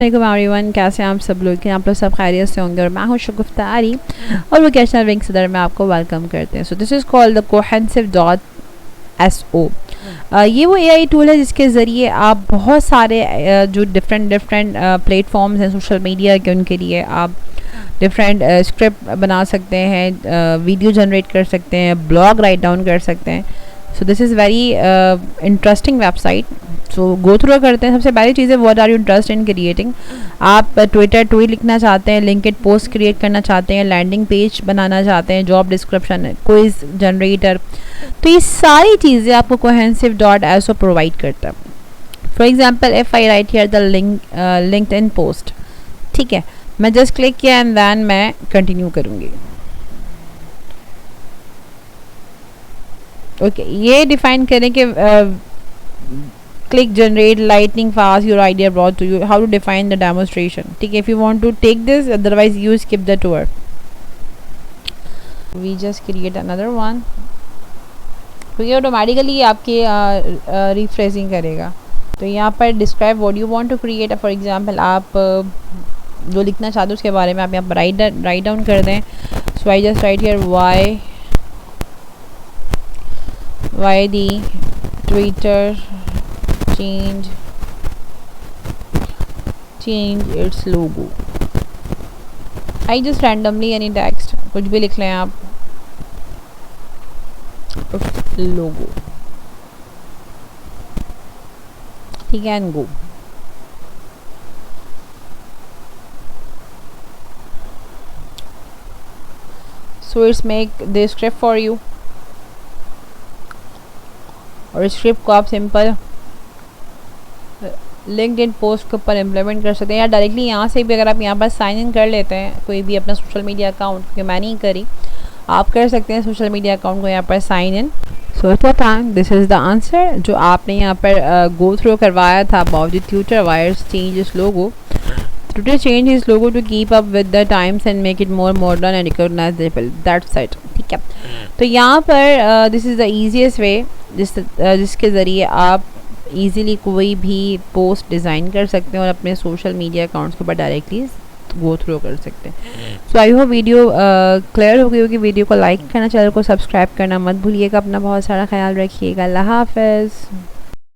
Everyone, कैसे हैं आप सब लोग हैं? आप लोग सब खैरियत से होंगे और मैं हूँ शगुफ्तारी और वोकेशनल विंग सदर में आपको वेलकम करते हैं। So this is called the cohesive dot SO। ये वो AI टूल है जिसके ज़रिए आप बहुत सारे जो डिफरेंट प्लेटफॉर्म्स हैं सोशल मीडिया के, उनके लिए आप डिफरेंट स्क्रिप्ट बना सकते हैं, वीडियो जनरेट कर सकते हैं, ब्लॉग राइट डाउन कर सकते हैं। So this is very interesting website. So go through करते हैं। सबसे पहली चीज़ है, what are you interest in creating. आप ट्विटर ट्वीट लिखना चाहते हैं, लिंक्डइन पोस्ट क्रिएट करना चाहते हैं, लैंडिंग पेज बनाना चाहते हैं, जॉब डिस्क्रिप्शन, क्विज जनरेटर, तो ये सारी चीज़ें आपको कोहेंसिव डॉट SO प्रोवाइड करता है। For example, if I right here the LinkedIn post, ठीक है, मैं जस्ट क्लिक किया एंड देन मैं कंटिन्यू करूँगी। ओके, ये डिफाइन करें कि click generate lightning fast your idea brought to you, how to define the demonstration, ठीक है। if you want to take this, otherwise you skip the tour, we just create another one, तो ये automatically आपके refreshing करेगा। तो यहाँ पर describe what you want to create, for example आप जो लिखना चाहते हो उसके बारे में आप यहाँ पर राइट डाउन कर दें। So I just write here why the Twitter change its logo। I just randomly any text कुछ भी लिख लें आप, लोगो, ठीक है, and go. So it's make the script for you, और स्क्रिप्ट को आप सिंपल लिंक्डइन पोस्ट के ऊपर इम्प्लीमेंट कर सकते हैं, या डायरेक्टली यहाँ से भी अगर आप यहाँ पर साइन इन कर लेते हैं कोई भी अपना सोशल मीडिया अकाउंट, क्योंकि मैं नहीं करी, आप कर सकते हैं सोशल मीडिया अकाउंट को यहाँ पर sign in. So at the time this is the answer जो आपने यहाँ पर गो थ्रू करवाया था about the Twitter wires change इस logo. Twitter change his logo to keep up with the times and make it more modern and recognizable. That's it, ठीक है। तो यहाँ पर दिस इज़ द ईजीएस्ट वे जिसके ज़रिए आप इजीली कोई भी पोस्ट डिज़ाइन कर सकते हैं और अपने सोशल मीडिया अकाउंट्स के ऊपर डायरेक्टली गो थ्रू कर सकते हैं। सो आई होप वीडियो क्लियर हो गई होगी। वीडियो को लाइक करना, चैनल को सब्सक्राइब करना मत भूलिएगा। अपना बहुत सारा ख्याल रखिएगा। अल्लाह हाफ़िज़।